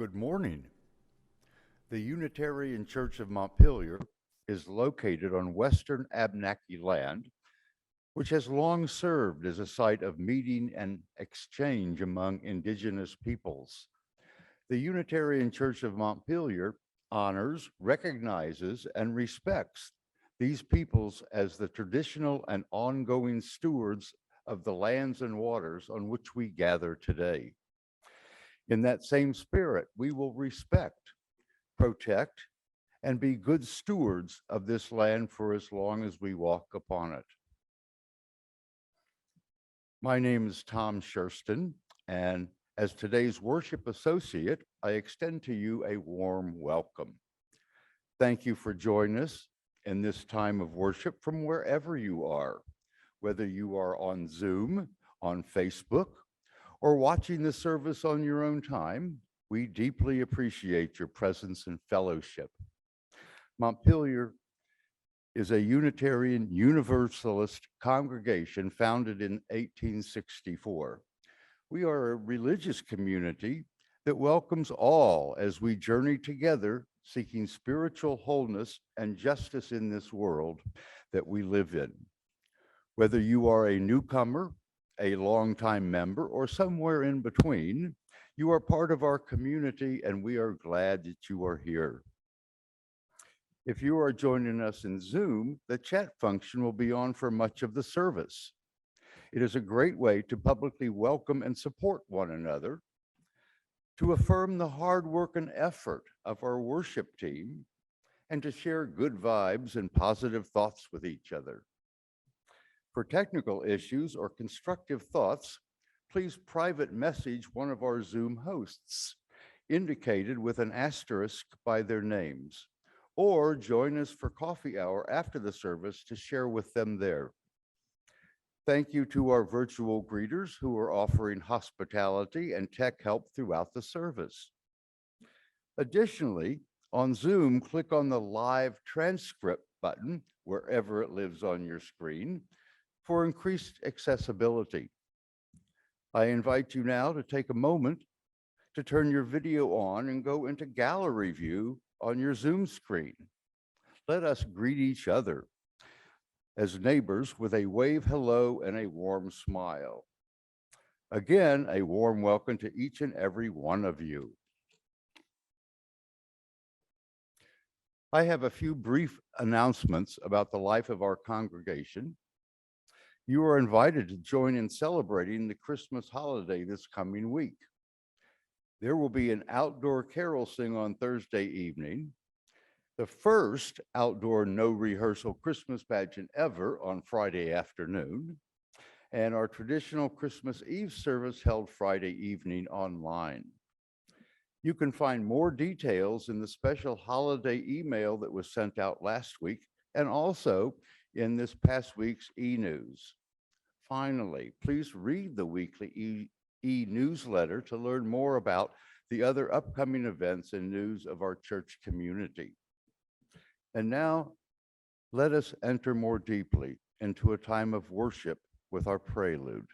Good morning. The Unitarian Church of Montpelier is located on Western Abenaki land, which has long served as a site of meeting and exchange among indigenous peoples. The Unitarian Church of Montpelier honors, recognizes, and respects these peoples as the traditional and ongoing stewards of the lands and waters on which we gather today. In that same spirit, we will respect, protect, and be good stewards of this land for as long as we walk upon it. My name is Tom Shurston, and as today's worship associate, I extend to you a warm welcome. Thank you for joining us in this time of worship from wherever you are, whether you are on Zoom, on Facebook, or watching the service on your own time. We deeply appreciate your presence and fellowship. Montpelier is a Unitarian Universalist congregation founded in 1864. We are a religious community that welcomes all as we journey together, seeking spiritual wholeness and justice in this world that we live in. Whether you are a newcomer, a longtime member, or somewhere in between, you are part of our community and we are glad that you are here. If you are joining us in Zoom, the chat function will be on for much of the service. It is a great way to publicly welcome and support one another, to affirm the hard work and effort of our worship team, and to share good vibes and positive thoughts with each other. For technical issues or constructive thoughts, please private message one of our Zoom hosts, indicated with an asterisk by their names, or join us for coffee hour after the service to share with them there. Thank you to our virtual greeters who are offering hospitality and tech help throughout the service. Additionally, on Zoom, click on the live transcript button wherever it lives on your screen for increased accessibility. I invite you now to take a moment to turn your video on and go into gallery view on your Zoom screen. Let us greet each other as neighbors with a wave hello and a warm smile. Again, a warm welcome to each and every one of you. I have a few brief announcements about the life of our congregation. You are invited to join in celebrating the Christmas holiday this coming week. There will be an outdoor carol sing on Thursday evening, the first outdoor no rehearsal Christmas pageant ever on Friday afternoon, and our traditional Christmas Eve service held Friday evening online. You can find more details in the special holiday email that was sent out last week and also in this past week's e-news. Finally, please read the weekly e-newsletter to learn more about the other upcoming events and news of our church community. And now, let us enter more deeply into a time of worship with our prelude.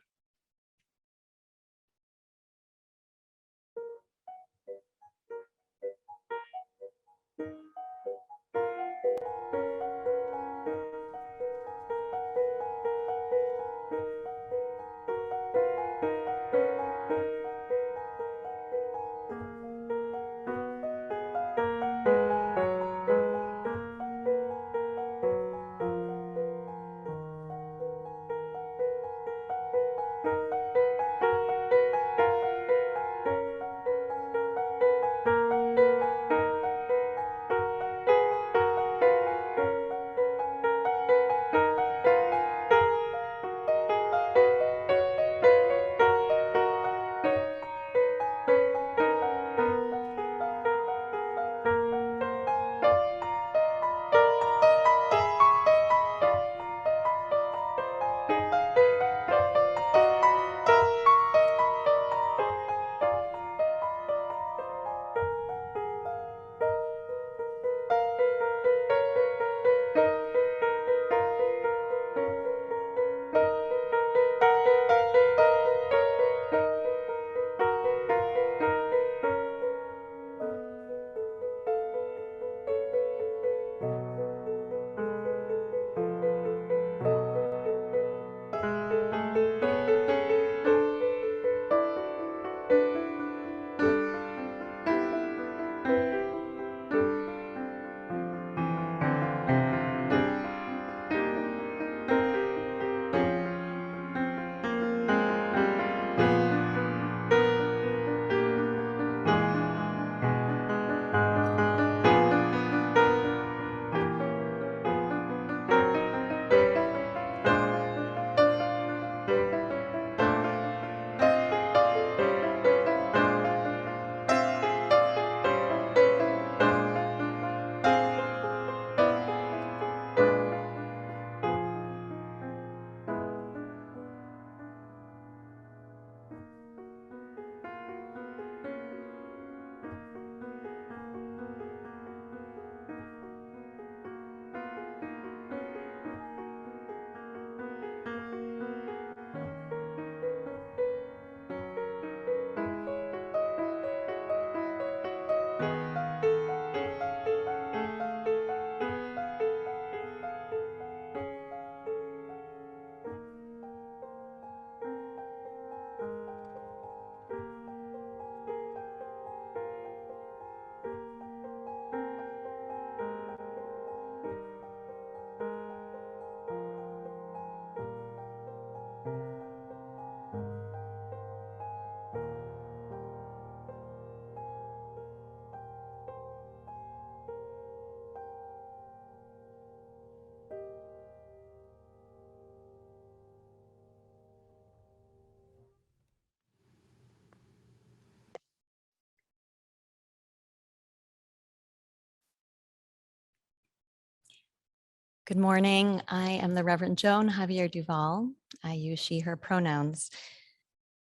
Good morning. I am the Reverend Joan Javier Duval. I use she, her pronouns.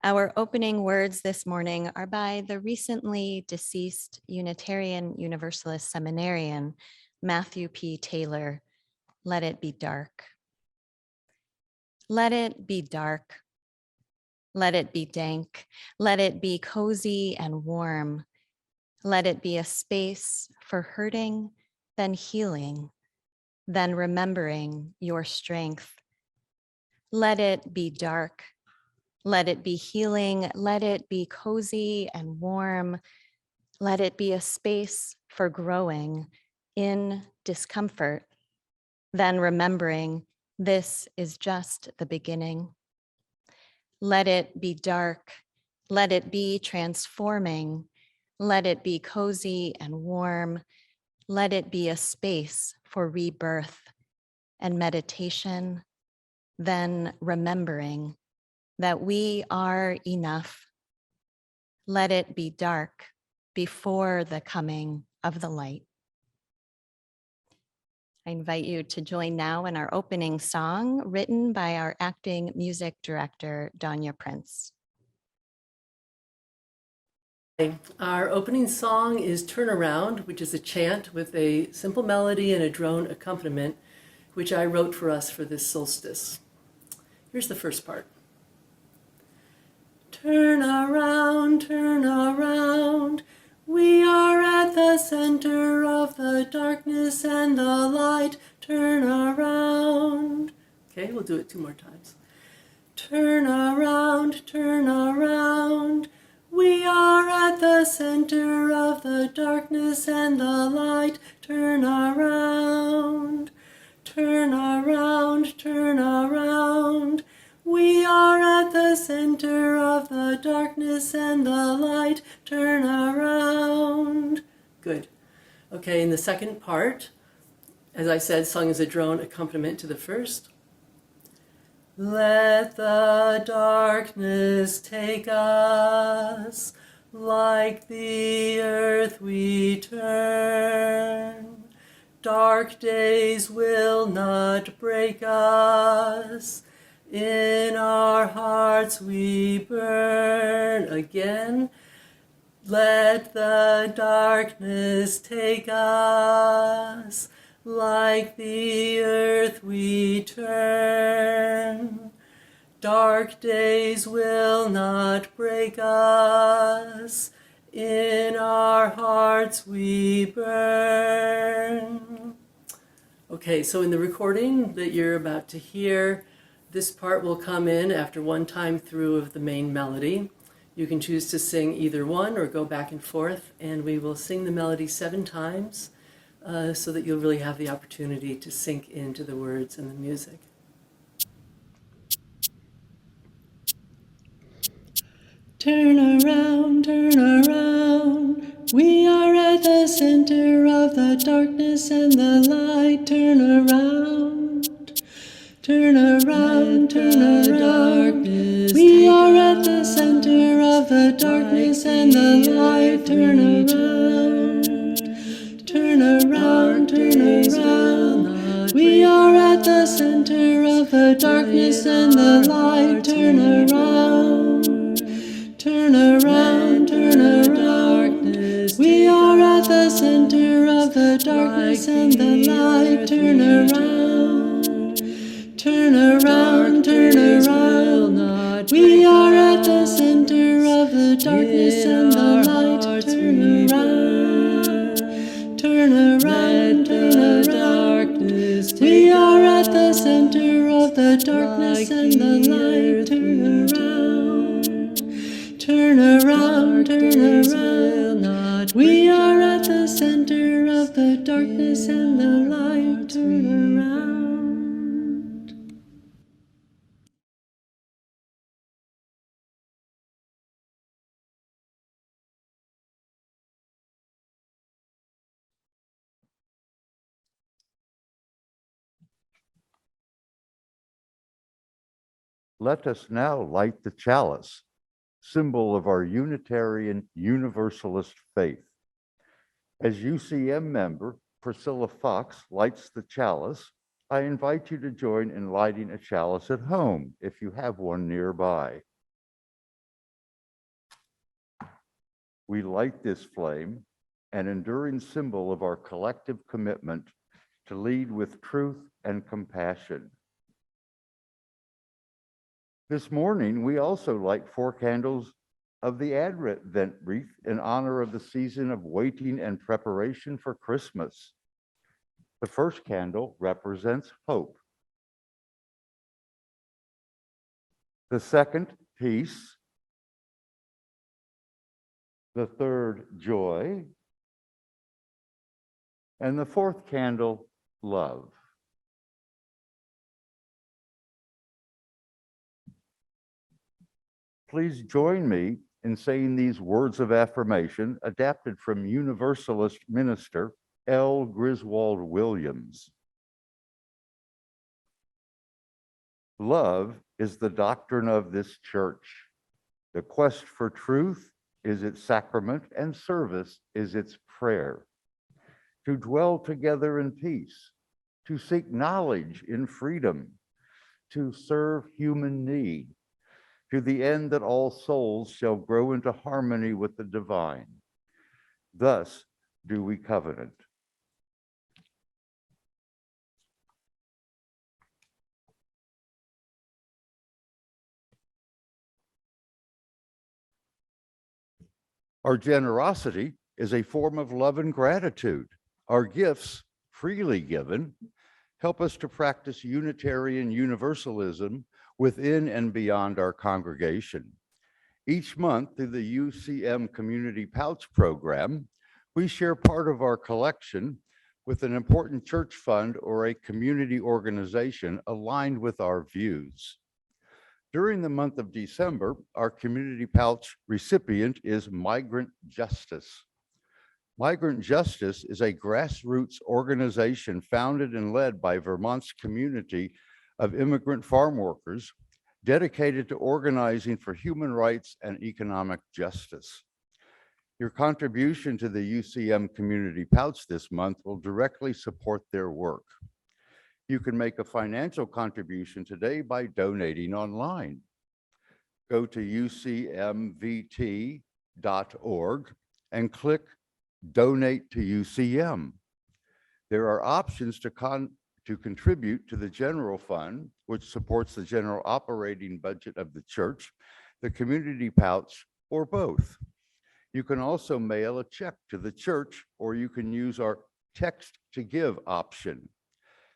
Our opening words this morning are by the recently deceased Unitarian Universalist seminarian, Matthew P. Taylor. Let it be dark. Let it be dark. Let it be dank. Let it be cozy and warm. Let it be a space for hurting, then healing, then remembering your strength. Let it be dark. Let it be healing. Let it be cozy and warm. Let it be a space for growing in discomfort, then remembering this is just the beginning. Let it be dark. Let it be transforming. Let it be cozy and warm. Let it be a space for rebirth and meditation, then remembering that we are enough. Let it be dark before the coming of the light. I invite you to join now in our opening song written by our acting music director, Danya Prince. Our opening song is Turn Around, which is a chant with a simple melody and a drone accompaniment, which I wrote for us for this solstice. Here's the first part. Turn around, we are at the center of the darkness and the light. Turn around. Okay, we'll do it 2 more times. Turn around, we are at the center of the darkness and the light. Turn around, we are at the center of the darkness and the light. Turn around. Good. Okay, in the second part, as I said, sung as a drone accompaniment to the first. Let the darkness take us, like the earth we turn. Dark days will not break us, in our hearts we burn. Again, let the darkness take us, like the earth we turn. Dark days will not break us, in our hearts we burn. Okay, so in the recording that you're about to hear, this part will come in after one time through of the main melody. You can choose to sing either one or go back and forth, and we will sing the melody 7 times so that you'll really have the opportunity to sink into the words and the music. Turn around, we are at the center of the darkness and the light. Turn around, we are at the center of the darkness and the light. Turn around, we are at the center of the darkness and the light. Turn around, we are at the center of the darkness and the light. Turn around, we are at the center of the darkness and the light. Turn around, we are at the center of the darkness and the light. Turn around, we are at the center of the darkness and the light. Turn around. Let us now light the chalice, symbol of our Unitarian Universalist faith. As UCM member Priscilla Fox lights the chalice, I invite you to join in lighting a chalice at home if you have one nearby. We light this flame, an enduring symbol of our collective commitment to lead with truth and compassion. This morning, we also light 4 candles of the Advent wreath in honor of the season of waiting and preparation for Christmas. The first candle represents hope. The second, peace. The third, joy. And the fourth candle, love. Please join me in saying these words of affirmation adapted from Universalist minister L. Griswold Williams. Love is the doctrine of this church. The quest for truth is its sacrament, and service is its prayer. To dwell together in peace, to seek knowledge in freedom, to serve human need, to the end that all souls shall grow into harmony with the divine. Thus do we covenant. Our generosity is a form of love and gratitude. Our gifts, freely given, help us to practice Unitarian Universalism within and beyond our congregation. Each month through the UCM Community Pouch Program, we share part of our collection with an important church fund or a community organization aligned with our views. During the month of December, our Community Pouch recipient is Migrant Justice. Migrant Justice is a grassroots organization founded and led by Vermont's community of immigrant farm workers dedicated to organizing for human rights and economic justice. Your contribution to the UCM Community Pouch this month will directly support their work. You can make a financial contribution today by donating online. Go to ucmvt.org and click Donate to UCM. There are options to contribute to the general fund, which supports the general operating budget of the church, the community pouch, or both. You can also mail a check to the church, or you can use our text to give option.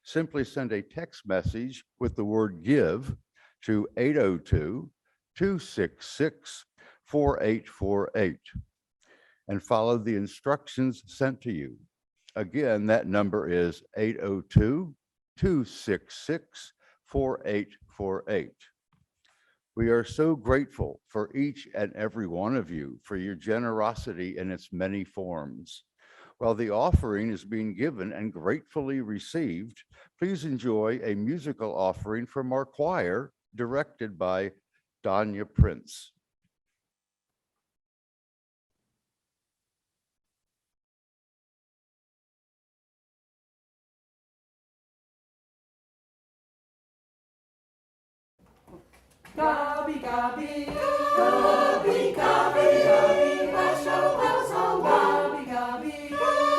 Simply send a text message with the word give to 802-266-4848 and follow the instructions sent to you. Again, that number is 802-266-4848. We are so grateful for each and every one of you for your generosity in its many forms. While the offering is being given and gratefully received, please enjoy a musical offering from our choir directed by Danya Prince. Gobby, gobby, gobby, gobby, gobby, hush, oh, bells on one. Gobby, gobby,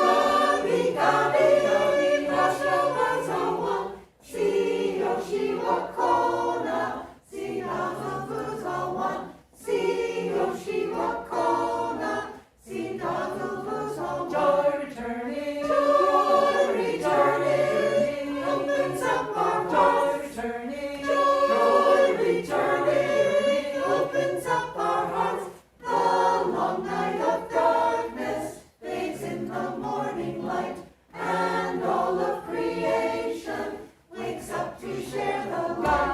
gobby, gobby, gobby, hush, oh, bells on one. See, oh, she walk corner, see, now the birds on one. See, oh, she walk corner, see, now the birds on one. Joy returning, opens up our hearts. Joy returning, opens up our hearts. The long night of darkness fades in the morning light, and all of creation wakes up to share the light.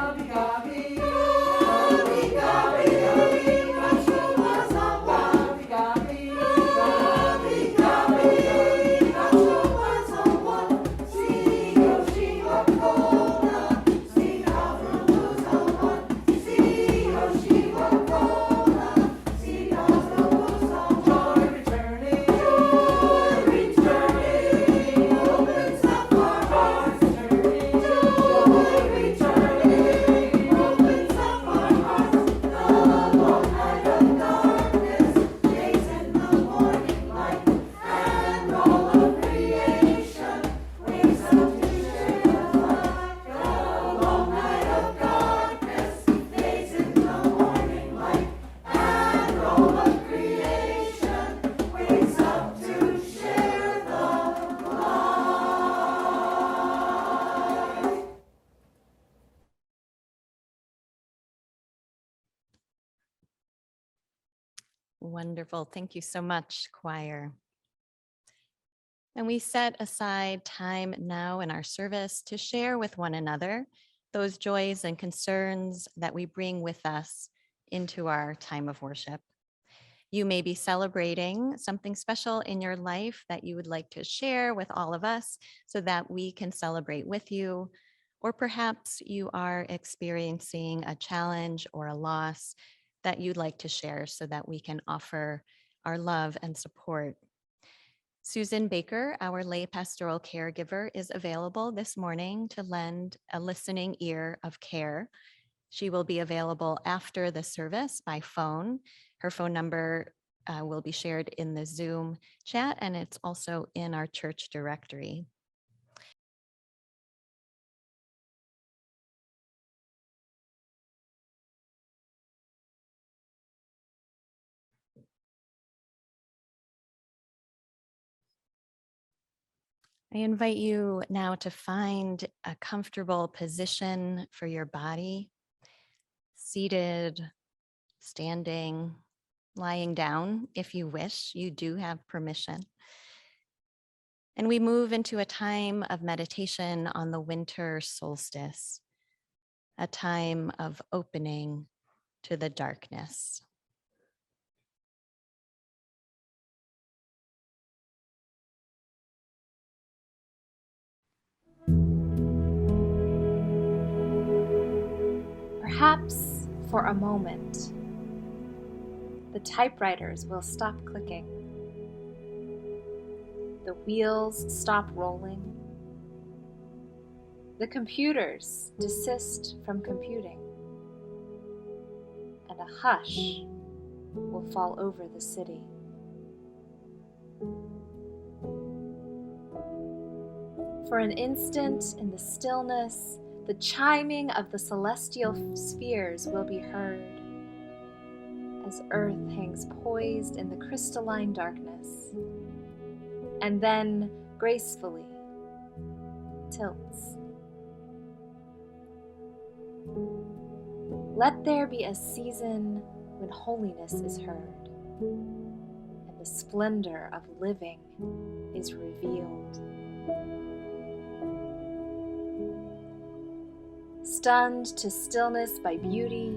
Wonderful. Thank you so much, choir. And we set aside time now in our service to share with one another those joys and concerns that we bring with us into our time of worship. You may be celebrating something special in your life that you would like to share with all of us so that we can celebrate with you. Or perhaps you are experiencing a challenge or a loss that you'd like to share so that we can offer our love and support. Susan Baker, our lay pastoral caregiver, is available this morning to lend a listening ear of care. She will be available after the service by phone. Her phone number will be shared in the Zoom chat, and it's also in our church directory. I invite you now to find a comfortable position for your body, seated, standing, lying down if you wish. You do have permission. And we move into a time of meditation on the winter solstice, a time of opening to the darkness. Perhaps for a moment, the typewriters will stop clicking, the wheels stop rolling, the computers desist from computing, and a hush will fall over the city. For an instant in the stillness, the chiming of the celestial spheres will be heard as Earth hangs poised in the crystalline darkness, and then gracefully tilts. Let there be a season when holiness is heard, and the splendor of living is revealed. Stunned to stillness by beauty,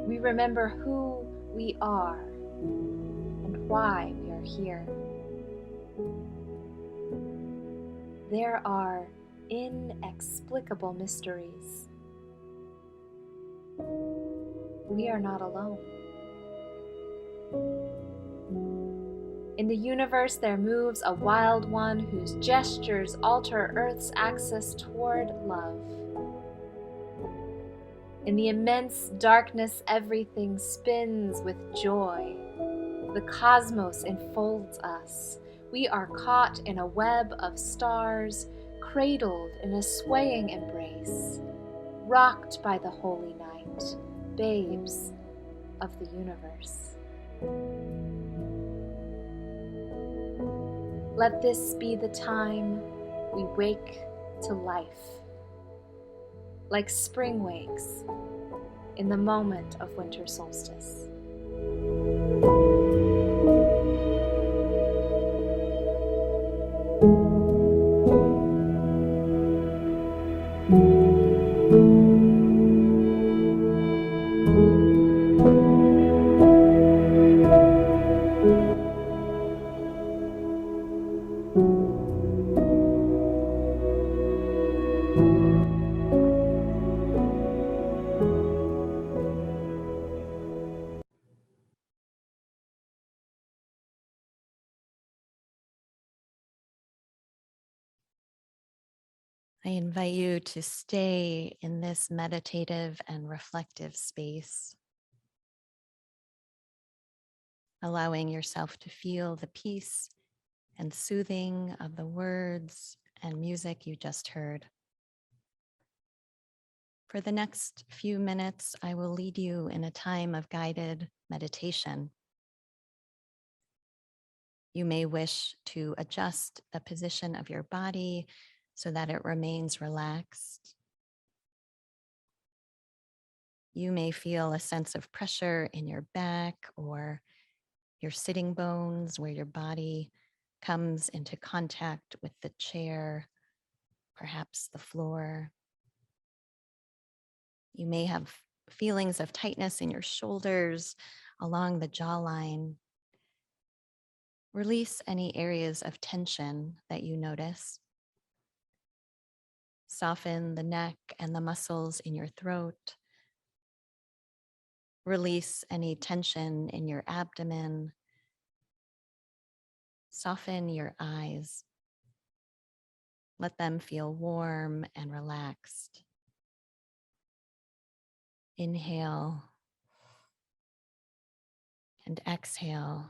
we remember who we are and why we are here. There are inexplicable mysteries. We are not alone. In the universe, there moves a wild one whose gestures alter Earth's axis toward love. In the immense darkness, everything spins with joy. The cosmos enfolds us. We are caught in a web of stars, cradled in a swaying embrace, rocked by the holy night, babes of the universe. Let this be the time we wake to life, like spring wakes in the moment of winter solstice. I invite you to stay in this meditative and reflective space, allowing yourself to feel the peace and soothing of the words and music you just heard. For the next few minutes, I will lead you in a time of guided meditation. You may wish to adjust the position of your body so that it remains relaxed. You may feel a sense of pressure in your back or your sitting bones, where your body comes into contact with the chair, perhaps the floor. You may have feelings of tightness in your shoulders, along the jawline. Release any areas of tension that you notice. Soften the neck and the muscles in your throat. Release any tension in your abdomen. Soften your eyes. Let them feel warm and relaxed. Inhale and exhale.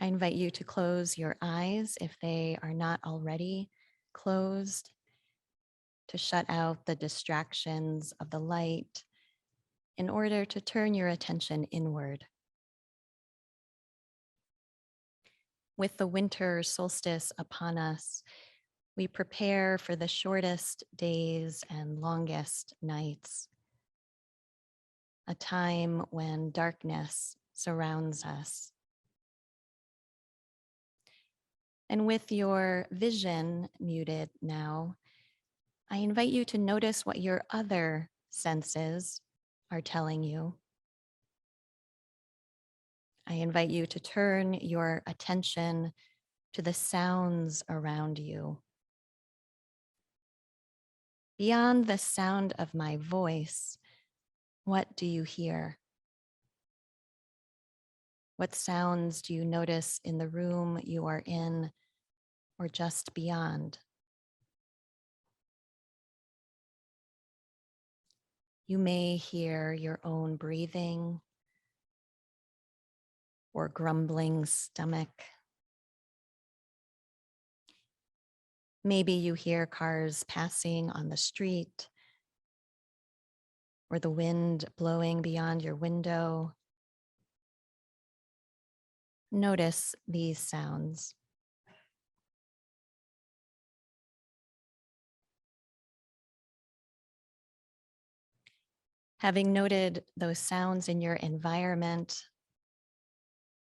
I invite you to close your eyes if they are not already closed, to shut out the distractions of the light in order to turn your attention inward. With the winter solstice upon us, we prepare for the shortest days and longest nights, a time when darkness surrounds us. And with your vision muted now, I invite you to notice what your other senses are telling you. I invite you to turn your attention to the sounds around you. Beyond the sound of my voice, what do you hear? What sounds do you notice in the room you are in or just beyond? You may hear your own breathing or grumbling stomach. Maybe you hear cars passing on the street or the wind blowing beyond your window. Notice these sounds. Having noted those sounds in your environment,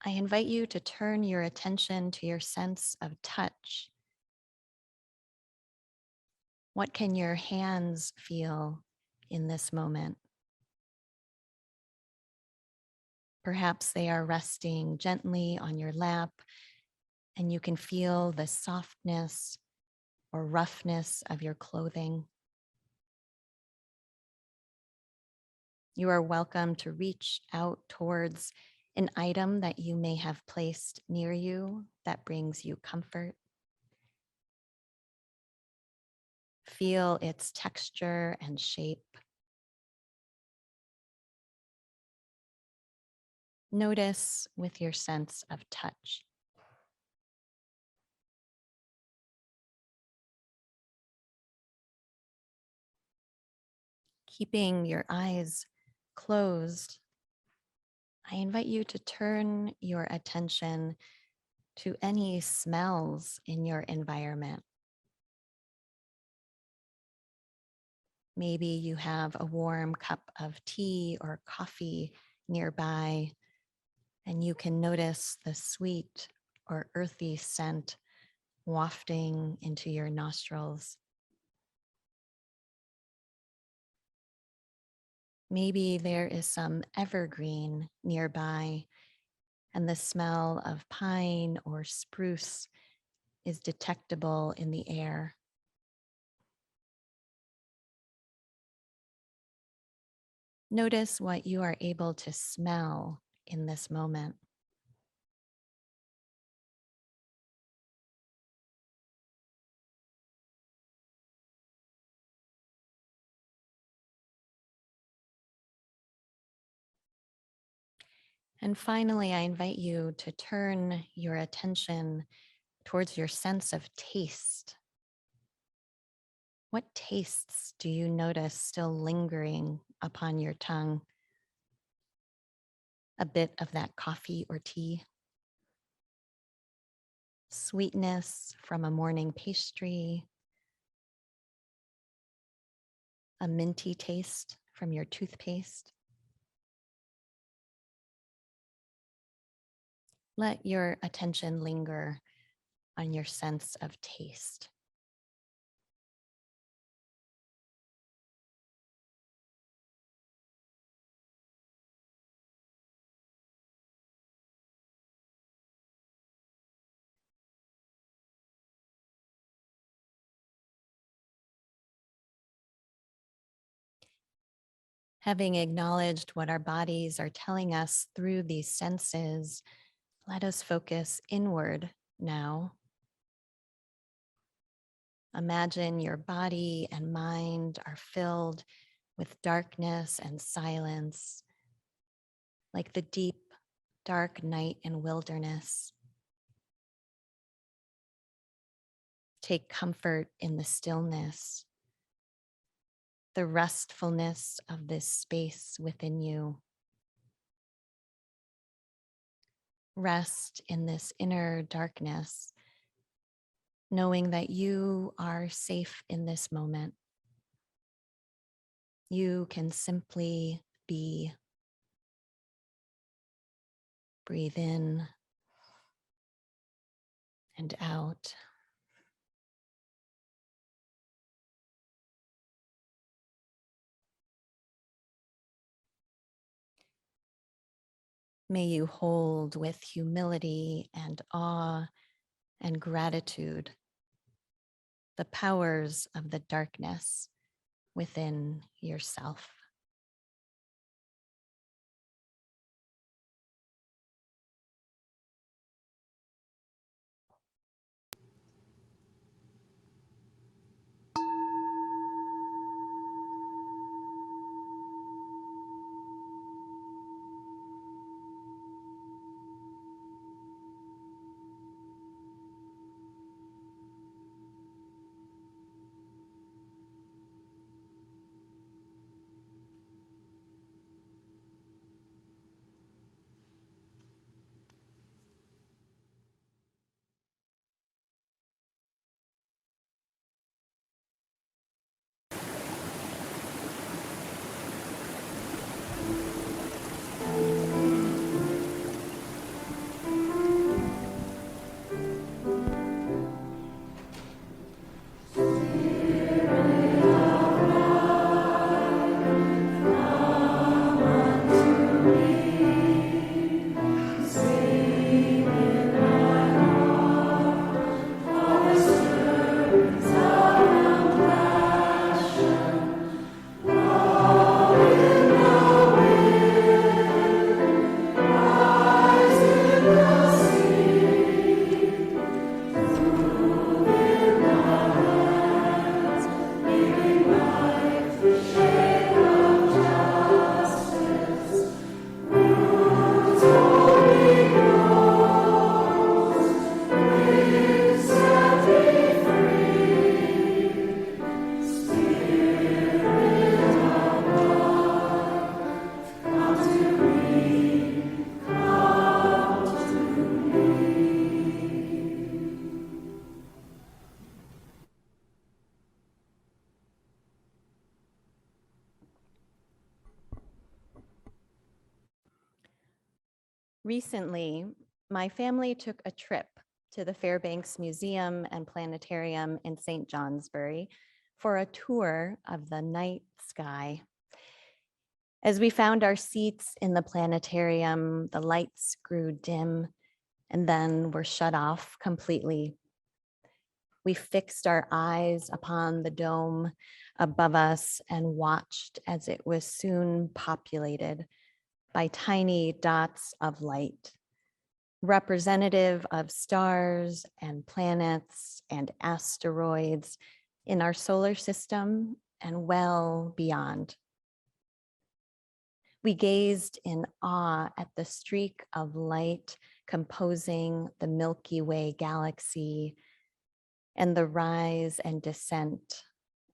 I invite you to turn your attention to your sense of touch. What can your hands feel in this moment? Perhaps they are resting gently on your lap, and you can feel the softness or roughness of your clothing. You are welcome to reach out towards an item that you may have placed near you that brings you comfort. Feel its texture and shape. Notice with your sense of touch. Keeping your eyes closed, I invite you to turn your attention to any smells in your environment. Maybe you have a warm cup of tea or coffee nearby, and you can notice the sweet or earthy scent wafting into your nostrils. Maybe there is some evergreen nearby, and the smell of pine or spruce is detectable in the air. Notice what you are able to smell in this moment. And finally, I invite you to turn your attention towards your sense of taste. What tastes do you notice still lingering upon your tongue? A bit of that coffee or tea, sweetness from a morning pastry, a minty taste from your toothpaste. let your attention linger on your sense of taste. Having acknowledged what our bodies are telling us through these senses, let us focus inward now. Imagine your body and mind are filled with darkness and silence, like the deep, dark night and wilderness. Take comfort in the stillness, the restfulness of this space within you. Rest in this inner darkness, knowing that you are safe in this moment. You can simply be. Breathe in and out. May you hold with humility and awe and gratitude the powers of the darkness within yourself. Recently, my family took a trip to the Fairbanks Museum and Planetarium in St. Johnsbury for a tour of the night sky. As we found our seats in the planetarium, the lights grew dim and then were shut off completely. We fixed our eyes upon the dome above us and watched as it was soon populated by tiny dots of light, representative of stars and planets and asteroids in our solar system and well beyond. We gazed in awe at the streak of light composing the Milky Way galaxy and the rise and descent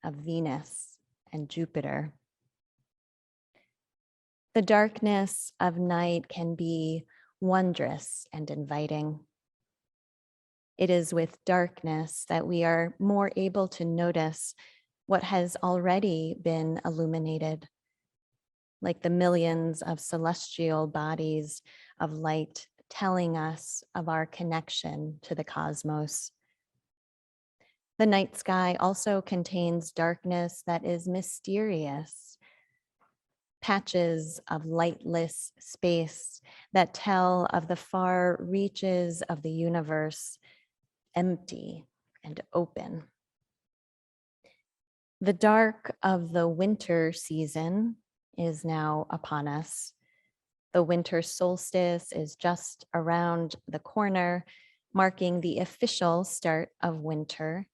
of Venus and Jupiter. The darkness of night can be wondrous and inviting. It is with darkness that we are more able to notice what has already been illuminated, like the millions of celestial bodies of light telling us of our connection to the cosmos. The night sky also contains darkness that is mysterious, patches of lightless space that tell of the far reaches of the universe, empty and open. The dark of the winter season is now upon us. The winter solstice is just around the corner, marking the official start of winter,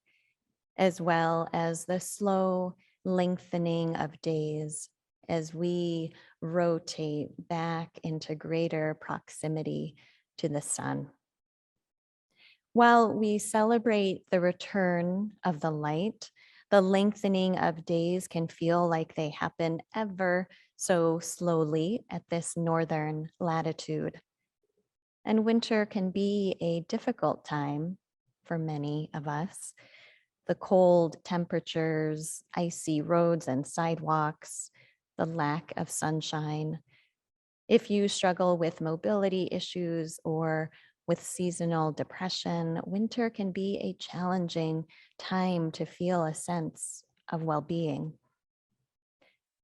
as well as the slow lengthening of days as we rotate back into greater proximity to the sun. While we celebrate the return of the light, the lengthening of days can feel like they happen ever so slowly at this northern latitude. And winter can be a difficult time for many of us. The cold temperatures, icy roads and sidewalks, the lack of sunshine. If you struggle with mobility issues or with seasonal depression, winter can be a challenging time to feel a sense of well-being.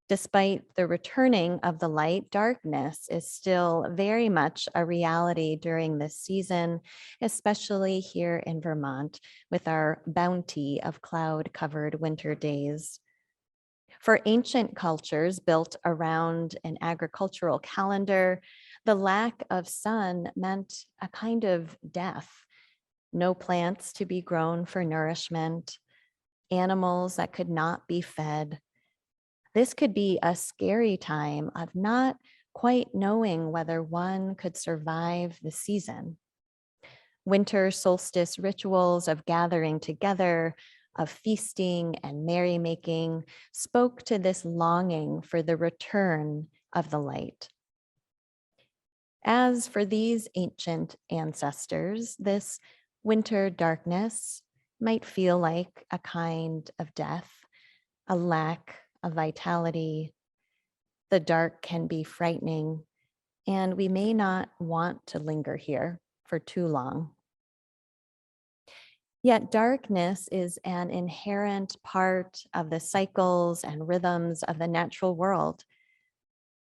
Despite the returning of the light, darkness is still very much a reality during this season, especially here in Vermont with our bounty of cloud-covered winter days. For ancient cultures built around an agricultural calendar, the lack of sun meant a kind of death. No plants to be grown for nourishment, animals that could not be fed. This could be a scary time of not quite knowing whether one could survive the season. Winter solstice rituals of gathering together, of feasting and merrymaking spoke to this longing for the return of the light. As for these ancient ancestors, this winter darkness might feel like a kind of death, a lack of vitality. The dark can be frightening, and we may not want to linger here for too long. Yet darkness is an inherent part of the cycles and rhythms of the natural world.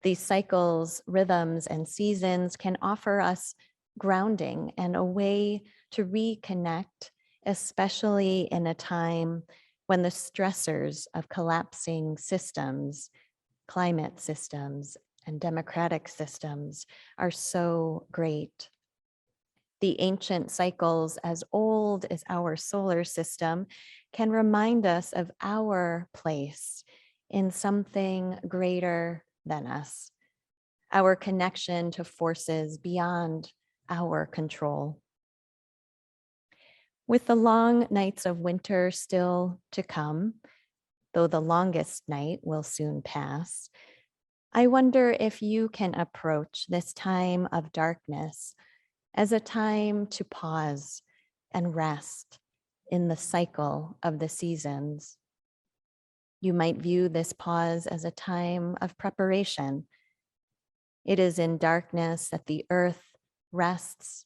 These cycles, rhythms, and seasons can offer us grounding and a way to reconnect, especially in a time when the stressors of collapsing systems, climate systems, and democratic systems are so great. The ancient cycles, as old as our solar system, can remind us of our place in something greater than us, our connection to forces beyond our control. With the long nights of winter still to come, though the longest night will soon pass, I wonder if you can approach this time of darkness as a time to pause and rest in the cycle of the seasons. You might view this pause as a time of preparation. It is in darkness that the earth rests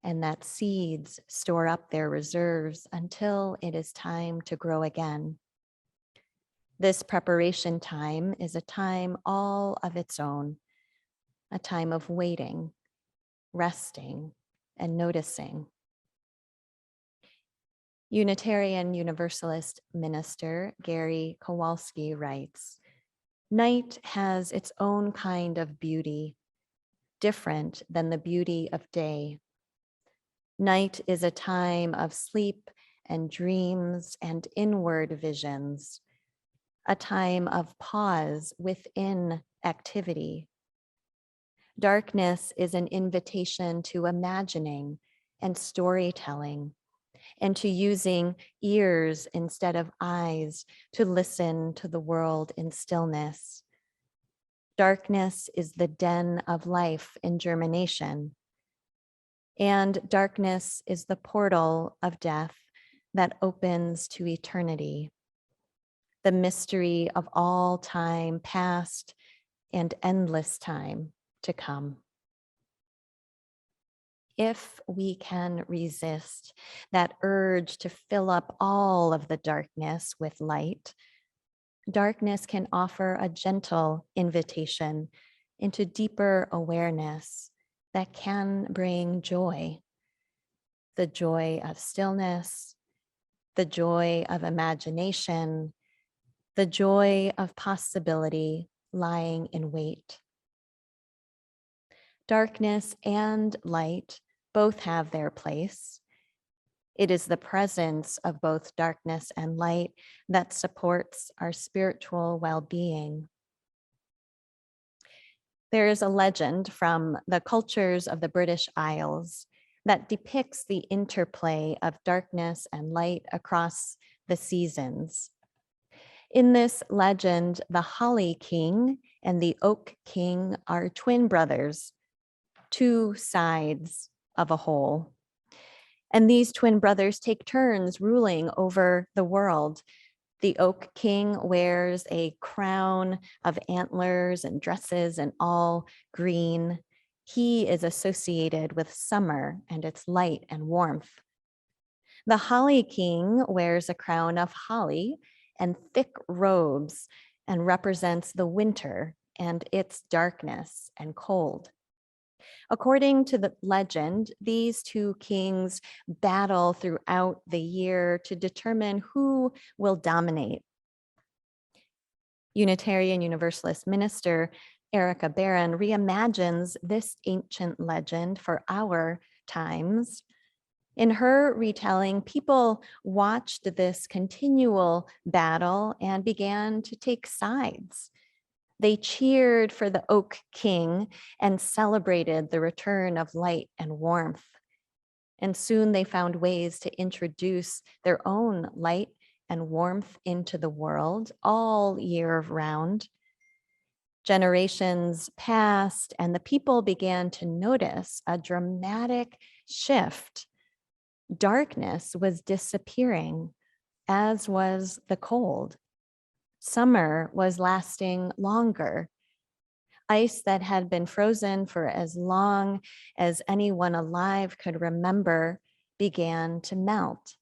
and that seeds store up their reserves until it is time to grow again. This preparation time is a time all of its own, a time of waiting, resting, and noticing. Unitarian Universalist minister Gary Kowalski writes, "Night has its own kind of beauty, different than the beauty of day. Night is a time of sleep and dreams and inward visions, a time of pause within activity. Darkness is an invitation to imagining and storytelling, and to using ears instead of eyes to listen to the world in stillness. Darkness is the den of life in germination, and darkness is the portal of death that opens to eternity, the mystery of all time past and endless time to come." If we can resist that urge to fill up all of the darkness with light, darkness can offer a gentle invitation into deeper awareness that can bring joy, the joy of stillness, the joy of imagination, the joy of possibility lying in wait. Darkness and light both have their place. It is the presence of both darkness and light that supports our spiritual well-being. There is a legend from the cultures of the British Isles that depicts the interplay of darkness and light across the seasons. In this legend, the Holly King and the Oak King are twin brothers, two sides of a whole. And these twin brothers take turns ruling over the world. The Oak King wears a crown of antlers and dresses and all green. He is associated with summer and its light and warmth. The Holly King wears a crown of holly and thick robes and represents the winter and its darkness and cold. According to the legend, these two kings battle throughout the year to determine who will dominate. Unitarian Universalist minister Erica Barron reimagines this ancient legend for our times. In her retelling, people watched this continual battle and began to take sides. They cheered for the Oak King and celebrated the return of light and warmth. And soon they found ways to introduce their own light and warmth into the world all year round. Generations passed, and the people began to notice a dramatic shift. Darkness was disappearing, as was the cold. Summer was lasting longer. Ice that had been frozen for as long as anyone alive could remember began to melt.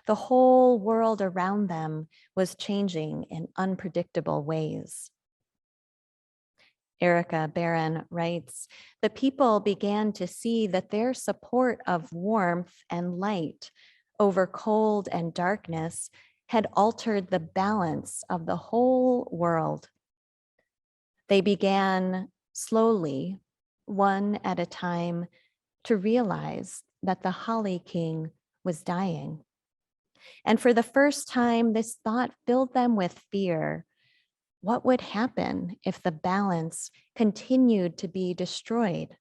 The whole world around them was changing in unpredictable ways. Erica Barron writes, the people began to see that their support of warmth and light over cold and darkness had altered the balance of the whole world. They began slowly, one at a time, to realize that the Holly King was dying. And for the first time, this thought filled them with fear. What would happen if the balance continued to be destroyed?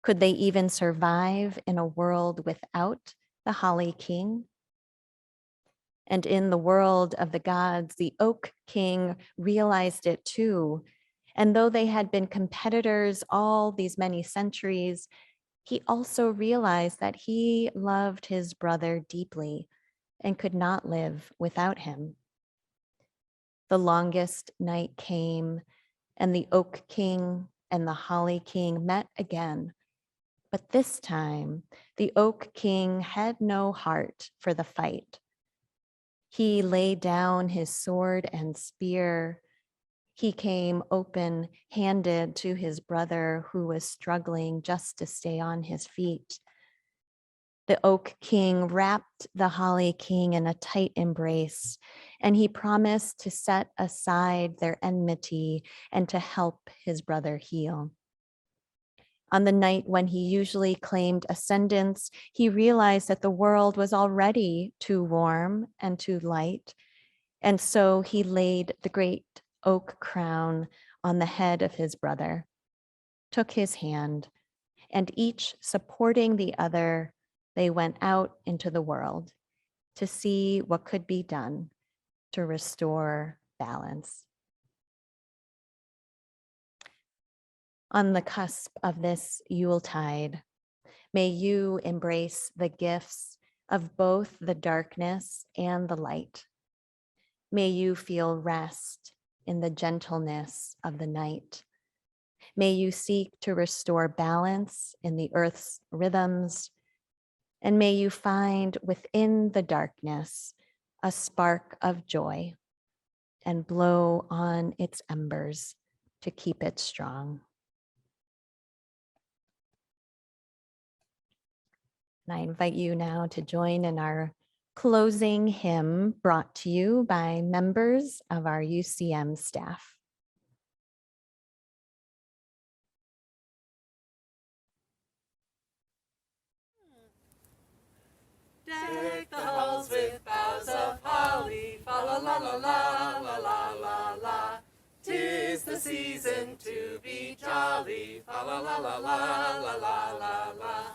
Could they even survive in a world without the Holly King? And in the world of the gods, the Oak King realized it too. And though they had been competitors all these many centuries, he also realized that he loved his brother deeply and could not live without him. The longest night came, and the Oak King and the Holly King met again. But this time, the Oak King had no heart for the fight. He laid down his sword and spear. He came open-handed to his brother who was struggling just to stay on his feet. The Oak King wrapped the Holly King in a tight embrace, and he promised to set aside their enmity and to help his brother heal. On the night when he usually claimed ascendance, he realized that the world was already too warm and too light, and so he laid the great oak crown on the head of his brother, took his hand, and each supporting the other, they went out into the world to see what could be done to restore balance. On the cusp of this Yuletide, may you embrace the gifts of both the darkness and the light. May you feel rest in the gentleness of the night. May you seek to restore balance in the earth's rhythms, and may you find within the darkness a spark of joy and blow on its embers to keep it strong. And I invite you now to join in our closing hymn brought to you by members of our UCM staff. Deck the halls with boughs of holly, fa la la la la la la la la. 'Tis the season to be jolly, fa la la la la la la la la.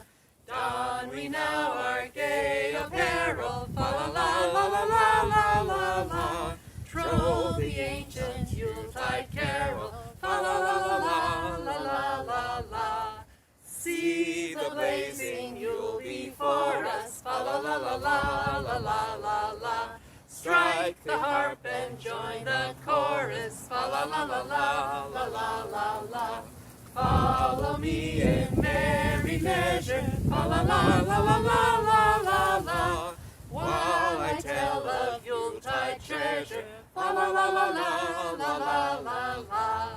Don we now our gay apparel, fa la la la la la la la la. Troll the ancient Yuletide carol, fa la la la la la la la la. See the blazing Yule before us, fa la la la la la la la la. Strike the harp and join the chorus, fa la la la la la la la la. Follow me in merry measure, fa la la la la la la la la. While I tell of Yuletide treasure, fa la la la la la la la la.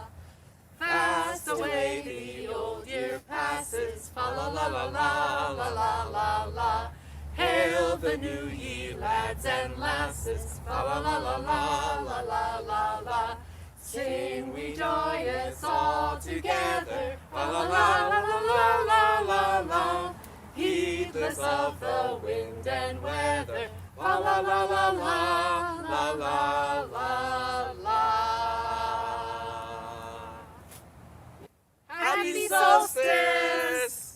Fast away the old year passes, fa la la la la la la la la. Hail the new year, lads and lasses, fa la la la la la la la la. Sing we joyous all together, fa la la la la la la la la. Heedless of the wind and weather, fa la la la la la la la la. Happy Solstice!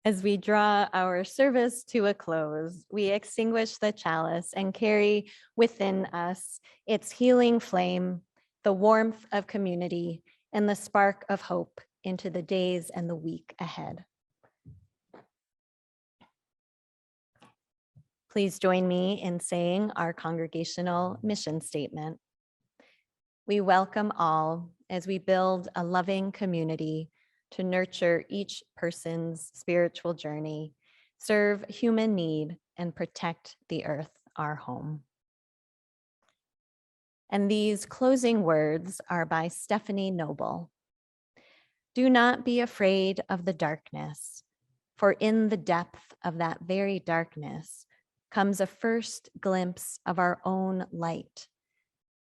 As we draw our service to a close, we extinguish the chalice and carry within us its healing flame, the warmth of community, and the spark of hope into the days and the week ahead. Please join me in saying our congregational mission statement. We welcome all as we build a loving community to nurture each person's spiritual journey, serve human need, and protect the earth, our home. And these closing words are by Stephanie Noble. Do not be afraid of the darkness, for in the depth of that very darkness comes a first glimpse of our own light,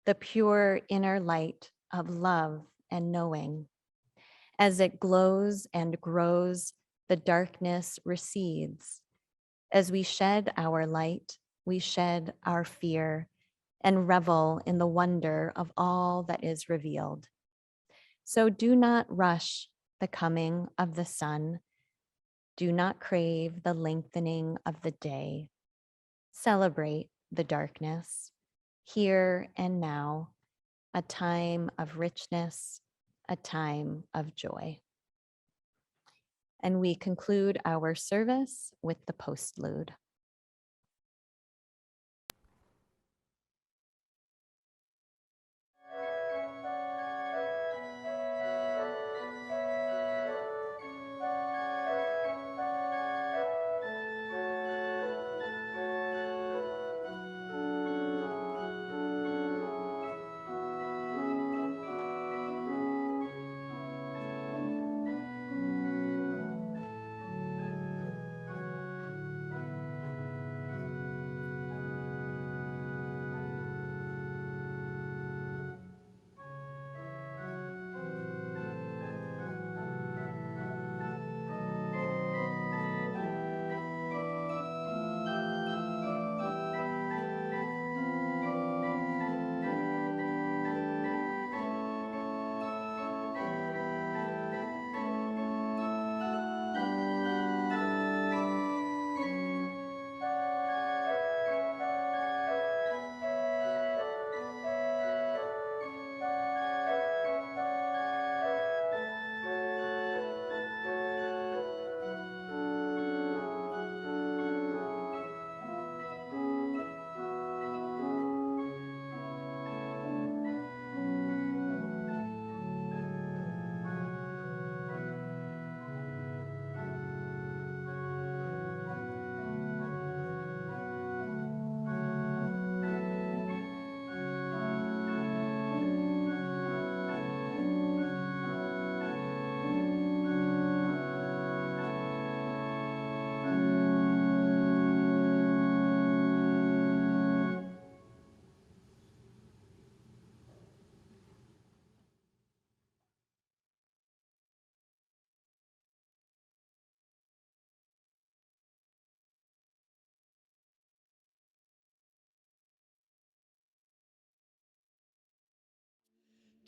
the pure inner light of love and knowing. As it glows and grows, the darkness recedes. As we shed our light, we shed our fear and revel in the wonder of all that is revealed. So do not rush the coming of the sun. Do not crave the lengthening of the day. Celebrate the darkness, here and now, a time of richness, a time of joy. And we conclude our service with the postlude.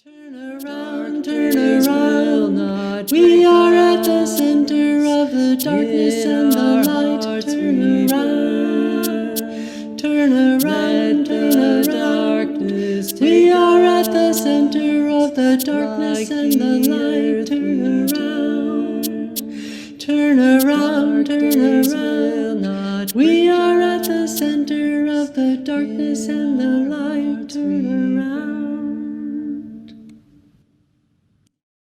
Turn around, we are at the center of the darkness and the light. Turn around, we are at the center of the darkness and the light. Turn around, we are at the center of the darkness and